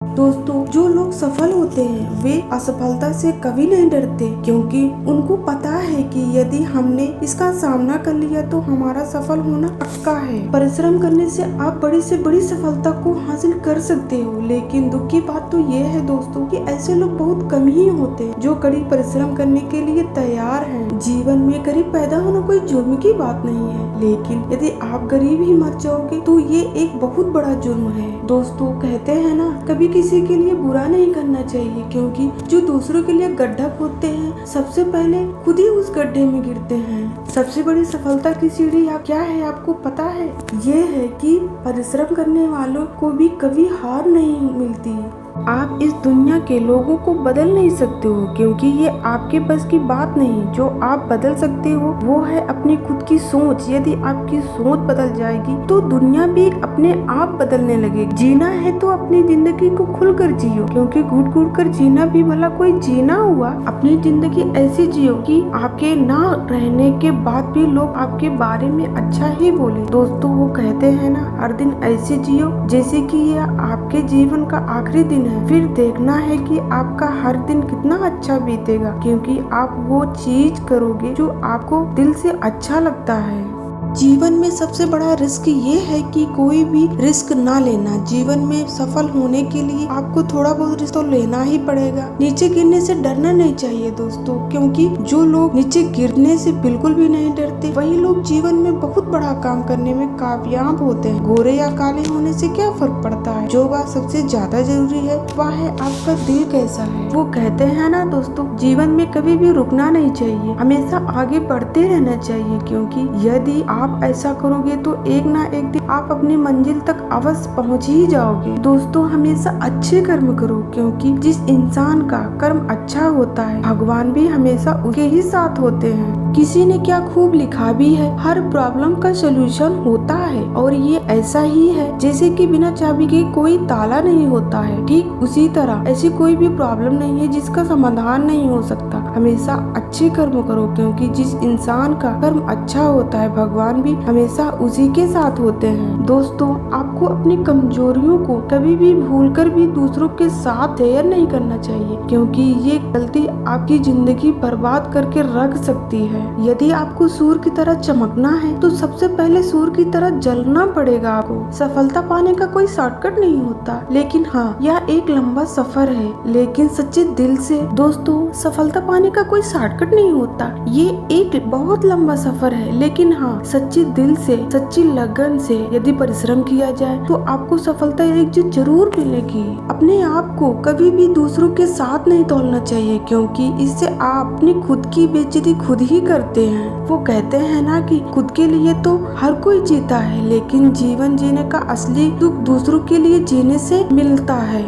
दोस्तों, जो लोग सफल होते हैं वे असफलता से कभी नहीं डरते, क्योंकि उनको पता है कि यदि हमने इसका सामना कर लिया तो हमारा सफल होना पक्का है। परिश्रम करने से आप बड़ी से बड़ी सफलता को हासिल कर सकते हो, लेकिन दुख की बात तो ये है दोस्तों कि ऐसे लोग बहुत कम ही होते हैं जो कड़ी परिश्रम करने के लिए तैयार हैं। जीवन में गरीब पैदा होना कोई जुर्म की बात नहीं है, लेकिन यदि आप गरीब ही मर जाओगे तो ये एक बहुत बड़ा जुर्म है। दोस्तों, कहते हैं ना, कभी किसी के लिए बुरा नहीं करना चाहिए, क्योंकि जो दूसरों के लिए गड्ढा खोदते हैं सबसे पहले खुद ही उस गड्ढे में गिरते हैं। सबसे बड़ी सफलता की सीढ़ी क्या है आपको पता है? ये है कि परिश्रम करने वालों को भी कभी हार नहीं मिलती। आप इस दुनिया के लोगों को बदल नहीं सकते हो, क्योंकि ये आपके बस की बात नहीं। जो आप बदल सकते हो वो है अपनी खुद की सोच। यदि आपकी सोच बदल जाएगी तो दुनिया भी अपने आप बदलने लगेगी। जीना है तो अपनी जिंदगी को खुलकर जियो, क्योंकि घुट घुट कर जीना भी भला कोई जीना हुआ। अपनी जिंदगी ऐसी जियो कि आपके ना रहने के बाद भी लोग आपके बारे में अच्छा ही बोले। दोस्तों, वो कहते हैं ना, हर दिन ऐसे जियो जैसे कि यह आपके जीवन का आखिरी दिन है। फिर देखना है कि आपका हर दिन कितना अच्छा बीतेगा, क्योंकि आप वो चीज करोगे जो आपको दिल से अच्छा लगता है। जीवन में सबसे बड़ा रिस्क ये है कि कोई भी रिस्क ना लेना। जीवन में सफल होने के लिए आपको थोड़ा बहुत रिस्क तो लेना ही पड़ेगा। नीचे गिरने से डरना नहीं चाहिए दोस्तों, क्योंकि जो लोग नीचे गिरने से बिल्कुल भी नहीं डरते वही लोग जीवन में बहुत बड़ा काम करने में कामयाब होते हैं। गोरे या काले होने से क्या फर्क पड़ता है? जो बात सबसे ज्यादा जरूरी है वह है आपका दिल कैसा है। वो कहते हैं ना दोस्तों, जीवन में कभी भी रुकना नहीं चाहिए, हमेशा आगे बढ़ते रहना चाहिए, क्योंकि यदि आप ऐसा करोगे तो एक ना एक दिन आप अपनी मंजिल तक अवश्य पहुंच ही जाओगे। दोस्तों, हमेशा अच्छे कर्म करो, क्योंकि जिस इंसान का कर्म अच्छा होता है भगवान भी हमेशा उसके ही साथ होते हैं। किसी ने क्या खूब लिखा भी है, हर प्रॉब्लम का सोल्यूशन होता है, और ये ऐसा ही है जैसे कि बिना चाबी के कोई ताला नहीं होता है। ठीक उसी तरह ऐसी कोई भी प्रॉब्लम नहीं है जिसका समाधान नहीं हो सकता। हमेशा अच्छे कर्म करो, क्योंकि जिस इंसान का कर्म अच्छा होता है भगवान भी हमेशा उसी के साथ होते हैं। दोस्तों, आपको अपनी कमजोरियों को कभी भी भूलकर भी दूसरों के साथ शेयर नहीं करना चाहिए, क्योंकि ये गलती आपकी जिंदगी बर्बाद करके रख सकती है। यदि आपको सूर्य की तरह चमकना है तो सबसे पहले सूर्य की तरह जलना पड़ेगा आपको। सफलता पाने का कोई शॉर्टकट नहीं होता, लेकिन हाँ, यह एक लंबा सफर है, लेकिन सच्चे दिल से। दोस्तों, सफलता पाने का कोई शॉर्टकट नहीं होता, ये एक बहुत लंबा सफर है, लेकिन हाँ, सच्चे दिल से, सच्ची लगन से यदि परिश्रम किया जाए तो आपको सफलता एक दिन जरूर मिलेगी। अपने आप को कभी भी दूसरों के साथ नहीं तोलना चाहिए, क्योंकि इससे आप अपनी खुद की बेइज्जती खुद ही करते हैं। वो कहते हैं ना कि खुद के लिए तो हर कोई जीता है, लेकिन जीवन जीने का असली दुख दूसरों के लिए जीने से मिलता है।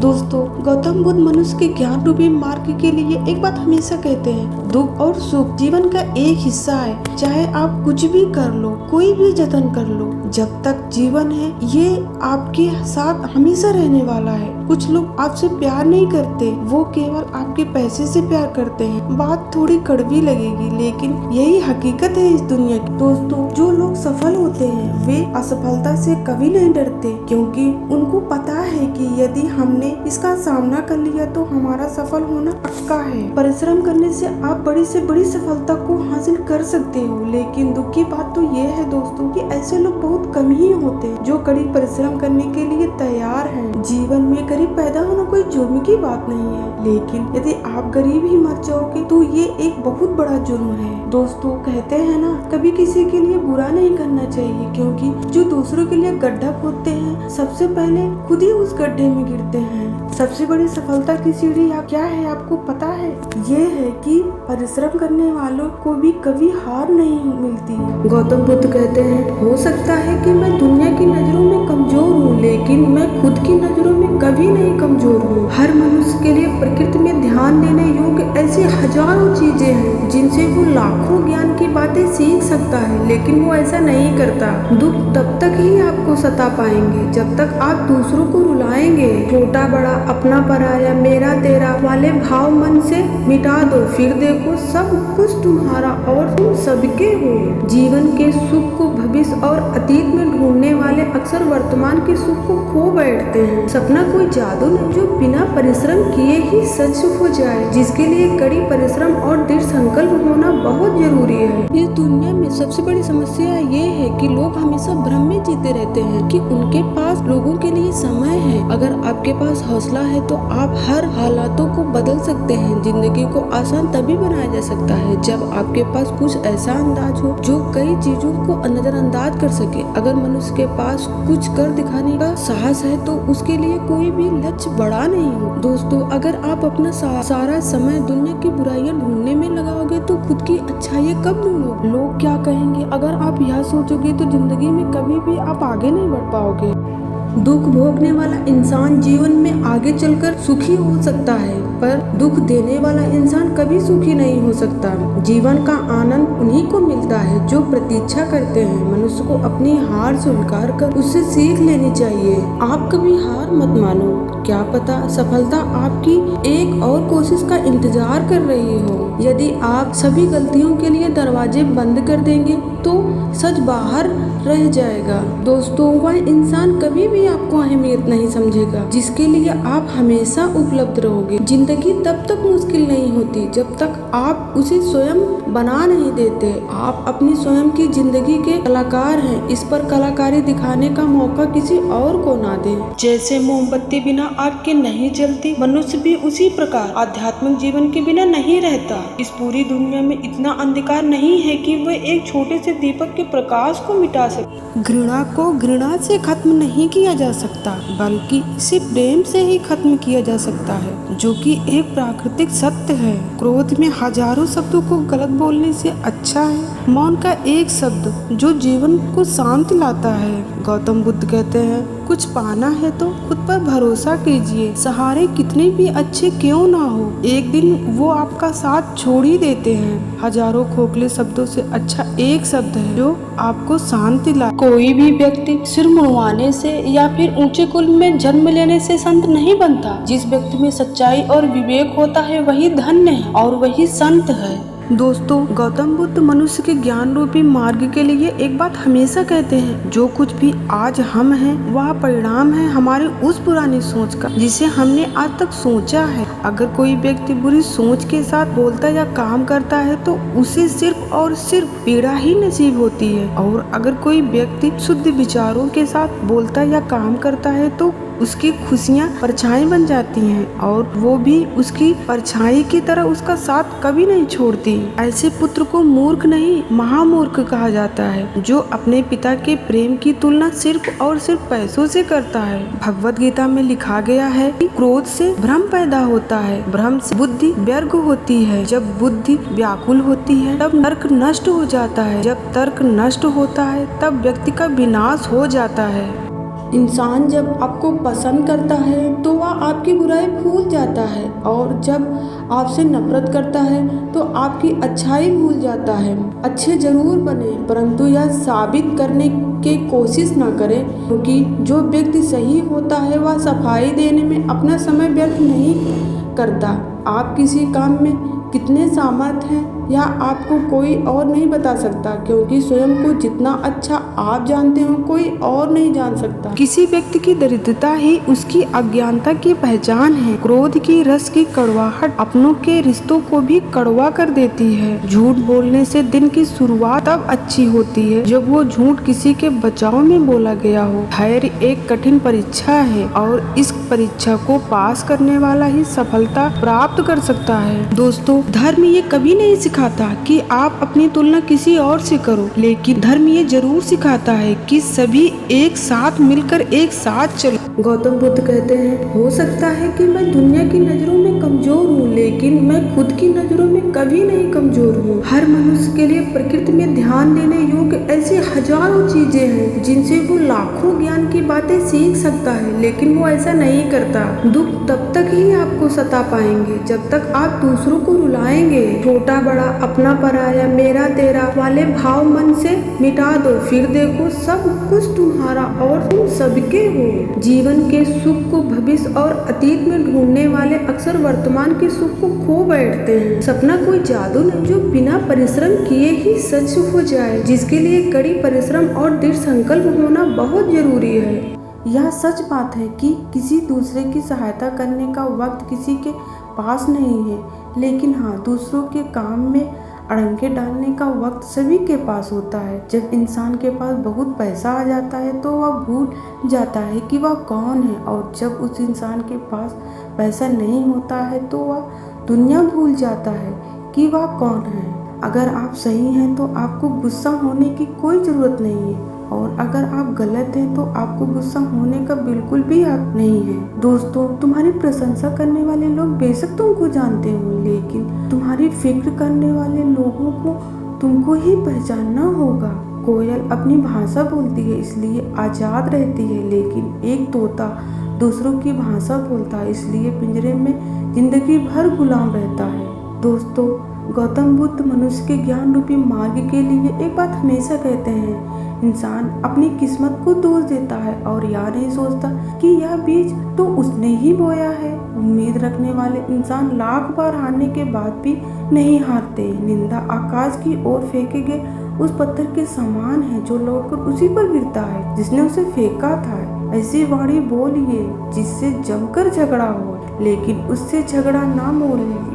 दोस्तों, गौतम बुद्ध मनुष्य के ज्ञान रूपी मार्ग के लिए एक बात हमेशा कहते हैं, दुख और सुख जीवन का एक हिस्सा है। चाहे आप कुछ भी कर लो, कोई भी जतन कर लो, जब तक जीवन है ये आपके साथ हमेशा रहने वाला है। कुछ लोग आपसे प्यार नहीं करते, वो केवल आपके पैसे से प्यार करते हैं। बात थोड़ी कड़वी लगेगी, लेकिन यही हकीकत है इस दुनिया की। दोस्तों, जो लोग सफल होते हैं वे असफलता से कभी नहीं डरते, क्योंकि उनको पता है कि यदि हमने इसका सामना कर लिया तो हमारा सफल होना पक्का है। परिश्रम करने से आप बड़ी से बड़ी सफलता को हासिल कर सकते हो, लेकिन दुख की बात तो ये है दोस्तों कि ऐसे लोग बहुत कम ही होते हैं जो कड़ी परिश्रम करने के लिए तैयार हैं। जीवन में गरीब पैदा होना कोई जुर्म की बात नहीं है, लेकिन यदि आप गरीब ही मर जाओगे तो ये एक बहुत बड़ा जुर्म है। दोस्तों, कहते हैं ना, कभी किसी के लिए बुरा नहीं करना चाहिए, क्योंकि जो दूसरों के लिए गड्ढा खोदते हैं सबसे पहले खुद ही उस गड्ढे में गिरते हैं। सबसे बड़ी सफलता की सीढ़ी क्या है आपको पता है? ये है कि परिश्रम करने वालों को भी कभी हार नहीं मिलती। गौतम बुद्ध कहते हैं, हो सकता है कि मैं दुनिया की नजरों में कमजोर हूँ, लेकिन मैं खुद की नजरों में कभी नहीं कमजोर हूँ। हर मनुष्य के लिए प्रकृति में ध्यान देने योग्य ऐसी हजारों चीजें हैं जिनसे वो लाखों ज्ञान की बातें सीख सकता है, लेकिन वो ऐसा नहीं करता। दुख तब तक ही आपको सता पाएंगे जब तक आप दूसरों को रुलाएंगे। छोटा बड़ा, अपना पराया, मेरा तेरा वाले भाव मन से मिटा दो, फिर देखो सब कुछ तुम्हारा और तुम सबके हो। जीवन के सुख को भविष्य और अतीत में ढूंढने वाले अक्सर वर्तमान के सुख को खो बैठते हैं। सपना कोई जादू नहीं जो बिना परिश्रम किए ही सच हो जाए, जिसके लिए कड़ी परिश्रम और दृढ़ संकल्प होना बहुत जरूरी है। इस दुनिया में सबसे बड़ी समस्या ये है कि लोग हमेशा भ्रम में जीते रहते हैं कि उनके पास लोगों के लिए समय है। अगर आपके पास हौसला है तो आप हर हालातों को बदल सकते हैं। जिंदगी को आसान तभी बनाया जा सकता है जब आपके पास कुछ ऐसा अंदाज हो जो कई चीजों को नजरअंदाज कर सके। अगर मनुष्य के पास कुछ कर दिखाने का साहस है तो उसके लिए कोई भी लक्ष्य बड़ा नहीं हो। दोस्तों, अगर आप अपना सारा समय दुनिया की बुराइयां ढूंढने में लगाओगे तो खुद की अच्छाइयां कब ढूंढोगे? लोग क्या कहेंगे? अगर आप यह सोचोगे तो जिंदगी में कभी भी आप आगे नहीं बढ़ पाओगे। दुख भोगने वाला इंसान जीवन में आगे चलकर सुखी हो सकता है, पर दुख देने वाला इंसान कभी सुखी नहीं हो सकता। जीवन का आनंद उन्हीं को मिलता है जो प्रतीक्षा करते हैं। मनुष्य को अपनी हार स्वीकार कर उससे सीख लेनी चाहिए। आप कभी हार मत मानो, क्या पता सफलता आपकी एक और कोशिश का इंतजार कर रही हो। यदि आप सभी गलतियों के लिए दरवाजे बंद कर देंगे तो सच बाहर रह जाएगा। दोस्तों, वह इंसान कभी भी आपको अहमियत नहीं समझेगा जिसके लिए आप हमेशा उपलब्ध रहोगे। जिंदगी तब तक मुश्किल नहीं होती जब तक आप उसे स्वयं बना नहीं देते। आप अपनी स्वयं की जिंदगी के कलाकार हैं, इस पर कलाकारी दिखाने का मौका किसी और को ना दें। जैसे मोमबत्ती बिना आग के नहीं जलती, मनुष्य भी उसी प्रकार आध्यात्मिक जीवन के बिना नहीं रहता। इस पूरी दुनिया में इतना अंधकार नहीं है कि वह एक छोटे से दीपक के प्रकाश को मिटा सके। घृणा को घृणा से खत्म नहीं किया जा सकता, बल्कि इसे प्रेम से ही खत्म किया जा सकता है, जो कि एक प्राकृतिक सत्य है। क्रोध में हजारों शब्दों को गलत बोलने से अच्छा है मौन का एक शब्द जो जीवन को शांति लाता है। गौतम बुद्ध कहते हैं, कुछ पाना है तो खुद पर भरोसा कीजिए, सहारे कितने भी अच्छे क्यों ना हो, एक दिन वो आपका साथ छोड़ ही देते हैं। हजारों खोखले शब्दों से अच्छा एक शब्द है जो आपको शांति लाए। कोई भी व्यक्ति सिर मुड़वाने से या फिर ऊंचे कुल में जन्म लेने से संत नहीं बनता। जिस व्यक्ति में सच्चाई और विवेक होता है वही धन्य है और वही संत है। दोस्तों, गौतम बुद्ध मनुष्य के ज्ञान रूपी मार्ग के लिए एक बात हमेशा कहते हैं, जो कुछ भी आज हम हैं वह परिणाम है हमारे उस पुरानी सोच का जिसे हमने आज तक सोचा है। अगर कोई व्यक्ति बुरी सोच के साथ बोलता या काम करता है तो उसे सिर्फ और सिर्फ पीड़ा ही नसीब होती है, और अगर कोई व्यक्ति शुद्ध विचारों के साथ बोलता या काम करता है तो उसकी खुशियाँ परछाई बन जाती हैं और वो भी उसकी परछाई की तरह उसका साथ कभी नहीं छोड़ती। ऐसे पुत्र को मूर्ख नहीं महामूर्ख कहा जाता है, जो अपने पिता के प्रेम की तुलना सिर्फ और सिर्फ पैसों से करता है। भगवत गीता में लिखा गया है कि क्रोध से भ्रम पैदा होता है, भ्रम से बुद्धि व्यर्थ होती है, जब बुद्धि व्याकुल होती है तब तर्क नष्ट हो जाता है, जब तर्क नष्ट होता है तब व्यक्ति का विनाश हो जाता है। इंसान जब आपको पसंद करता है तो वह आपकी बुराई भूल जाता है, और जब आपसे नफरत करता है तो आपकी अच्छाई भूल जाता है। अच्छे जरूर बने, परंतु यह साबित करने की कोशिश ना करें, क्योंकि जो व्यक्ति सही होता है वह सफाई देने में अपना समय व्यर्थ नहीं करता। आप किसी काम में कितने सामर्थ्य हैं यह आपको कोई और नहीं बता सकता, क्योंकि स्वयं को जितना अच्छा आप जानते हो कोई और नहीं जान सकता। किसी व्यक्ति की दरिद्रता ही उसकी अज्ञानता की पहचान है। क्रोध की रस की कड़वाहट अपनों के रिश्तों को भी कड़वा कर देती है। झूठ बोलने से दिन की शुरुआत तब अच्छी होती है जब वो झूठ किसी के बचाव में बोला गया हो। धैर्य एक कठिन परीक्षा है और इस परीक्षा को पास करने वाला ही सफलता प्राप्त कर सकता है। दोस्तों, धर्म ये कभी नहीं सिखाता कि आप अपनी तुलना किसी और से करो, लेकिन धर्म ये जरूर सिखाता है कि सभी एक साथ मिलकर एक साथ चलो। गौतम बुद्ध कहते हैं, हो सकता है कि मैं दुनिया की नजरों में कमजोर हूँ, लेकिन मैं खुद की नजरों में कभी नहीं कमजोर हूँ। हर मनुष्य के लिए प्रकृति में ध्यान देने योग्य ऐसी हजारों चीजें हैं जिनसे वो लाखों ज्ञान की बातें सीख सकता है, लेकिन वो ऐसा नहीं करता। दुख तब तक ही आपको सता पाएंगे जब तक आप दूसरों को रुलाएंगे। छोटा बड़ा, अपना पराया, मेरा तेरा वाले भाव मन से मिटा दो, फिर देखो सब कुछ तुम्हारा और तुम सबके हो। जीवन के सुख को भविष्य और अतीत में ढूंढने वाले अक्सर वर्तमान के सुख को खो बैठते हैं। सपना कोई जादू नहीं जो बिना परिश्रम किए ही सच हो जाए, जिसके लिए कड़ी परिश्रम और दृढ़ संकल्प होना बहुत जरूरी है। यह सच बात है कि किसी दूसरे की सहायता करने का वक्त किसी के पास नहीं है, लेकिन हाँ, दूसरों के काम में अड़ंगे डालने का वक्त सभी के पास होता है। जब इंसान के पास बहुत पैसा आ जाता है तो वह भूल जाता है कि वह कौन है, और जब उस इंसान के पास पैसा नहीं होता है तो वह दुनिया भूल जाता है कि वह कौन है। अगर आप सही हैं तो आपको गुस्सा होने की कोई ज़रूरत नहीं है, और अगर आप गलत हैं तो आपको गुस्सा होने का बिल्कुल भी हक नहीं है। दोस्तों, तुम्हारी प्रशंसा करने वाले लोग बेशक तुमको जानते हो, लेकिन तुम्हारी फिक्र करने वाले लोगों को तुमको ही पहचानना होगा। कोयल अपनी भाषा बोलती है इसलिए आज़ाद रहती है, लेकिन एक तोता दूसरों की भाषा बोलता है इसलिए पिंजरे में जिंदगी भर गुलाम रहता है। दोस्तों, गौतम बुद्ध मनुष्य के ज्ञान रूपी मार्ग के लिए एक बात हमेशा कहते हैं, इंसान अपनी किस्मत को दोष देता है और यह नहीं सोचता कि यह बीज तो उसने ही बोया है। उम्मीद रखने वाले इंसान लाख बार हारने के बाद भी नहीं हारते। निंदा आकाश की ओर फेंके गए उस पत्थर के समान है जो लौटकर उसी पर गिरता है जिसने उसे फेंका था। ऐसी वाणी बोलिए जिससे जमकर झगड़ा हो, लेकिन उससे झगड़ा ना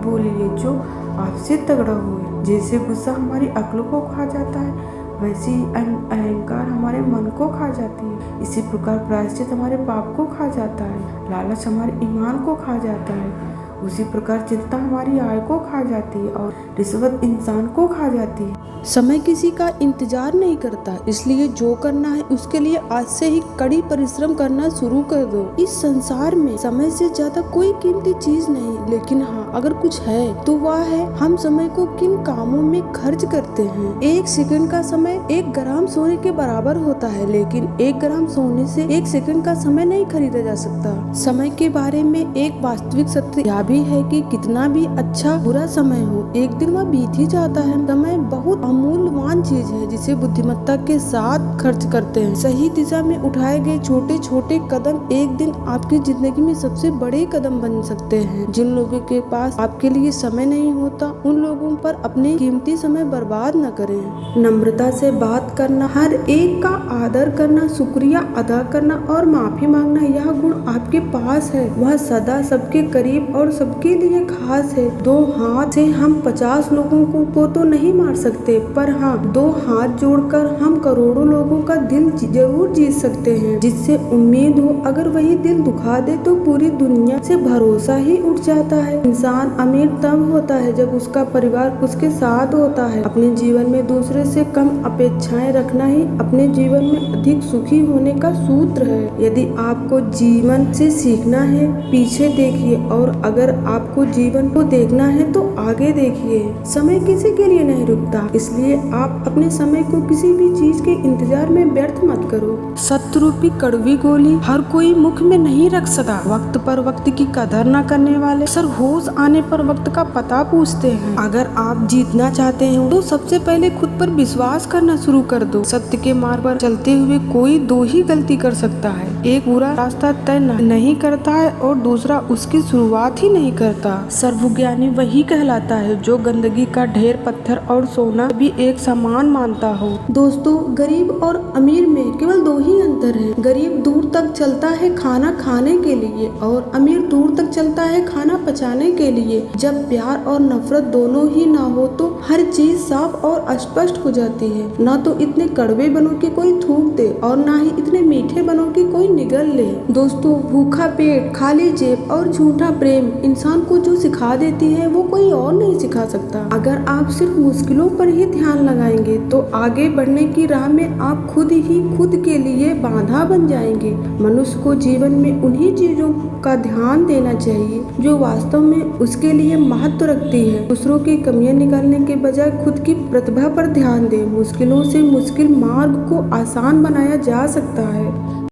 बोलिए जो आपसे तगड़ा हो। जैसे गुस्सा हमारी अक्ल को खा जाता है, वैसी अहंकार हमारे मन को खा जाती है। इसी प्रकार प्रायश्चित हमारे पाप को खा जाता है, लालच हमारे ईमान को खा जाता है। उसी प्रकार चिंता हमारी आय को खा जाती है और रिश्वत इंसान को खा जाती है। समय किसी का इंतजार नहीं करता, इसलिए जो करना है उसके लिए आज से ही कड़ी परिश्रम करना शुरू कर दो। इस संसार में समय से ज्यादा कोई कीमती चीज नहीं, लेकिन हाँ, अगर कुछ है तो वह है हम समय को किन कामों में खर्च करते हैं। एक सेकंड का समय 1 ग्राम सोने के बराबर होता है, लेकिन 1 ग्राम सोने से 1 सेकंड का समय नहीं खरीदा जा सकता। समय के बारे में एक वास्तविक सत्य यह भी है कि कितना भी अच्छा बुरा समय हो, एक दिन वह बीत ही जाता है। समय बहुत अमूल्यवान चीज है जिसे बुद्धिमत्ता के साथ खर्च करते हैं। सही दिशा में उठाए गए छोटे छोटे कदम एक दिन आपकी जिंदगी में सबसे बड़े कदम बन सकते हैं। जिन लोगों के पास आपके लिए समय नहीं होता, उन लोगों पर अपने कीमती समय बर्बाद न करें। नम्रता से बात करना, हर एक का आदर करना, शुक्रिया अदा करना और माफी मांगना, यह गुण आपके पास है। वह सदा सबके करीब और सबके लिए खास है। 2 हाथ से हम 50 लोगों को तो नहीं मार सकते, पर हाँ, 2 हाथ जोड़कर हम करोड़ों लोगों का दिल जरूर जीत सकते हैं। जिससे उम्मीद हो, अगर वही दिल दुखा दे तो पूरी दुनिया से भरोसा ही उठ जाता है। इंसान अमीर तब होता है जब उसका परिवार उसके साथ होता है। अपने जीवन में दूसरे से कम अपेक्षाएं रखना ही अपने जीवन में अधिक सुखी होने का सूत्र है। यदि आपको जीवन से सीखना है, पीछे देखिए, और अगर आपको जीवन को देखना है तो आगे देखिए। समय किसी के लिए नहीं रुकता, इसलिए आप अपने समय को किसी भी चीज के इंतजार में व्यर्थ मत करो। सत्य रूपी कड़वी गोली हर कोई मुख में नहीं रख सकता। वक्त पर वक्त की कदर न करने वाले अक्सर होश आने पर वक्त का पता पूछते हैं। अगर आप जीतना चाहते हैं तो सबसे पहले खुद पर विश्वास करना शुरू कर दो। सत्य के मार्ग पर चलते हुए कोई 2 ही गलती कर सकता है, एक पूरा रास्ता तय नहीं करता है और दूसरा उसकी शुरुआत ही नहीं करता। सर्वज्ञानी वही कहलाता है जो गंदगी का ढेर, पत्थर और सोना भी एक समान मानता हो। दोस्तों, गरीब और अमीर में केवल 2 ही अंतर है। गरीब दूर तक चलता है खाना खाने के लिए और अमीर दूर तक चलता है खाना पचाने के लिए। जब प्यार और नफरत दोनों ही ना हो तो हर चीज साफ और स्पष्ट हो जाती है। ना तो इतने कड़वे बनो कि कोई थूक दे और ना ही इतने मीठे बनो कि कोई निगल ले। दोस्तों, भूखा पेट, खाली जेब और झूठा प्रेम इंसान को जो सिखा देती है वो कोई और नहीं सिखा सकता। अगर आप सिर्फ मुश्किलों पर ही ध्यान लगाएंगे तो आगे बढ़ने की राह में आप खुद ही खुद के लिए बाधा बन जाएंगे। मनुष्य को जीवन में उन्हीं चीजों का ध्यान देना चाहिए जो वास्तव में उसके लिए महत्व रखती है। दूसरों की कमियां निकालने के बजाय खुद की प्रतिभा पर ध्यान दें। मुश्किलों से मुश्किल मार्ग को आसान बनाया जा सकता है।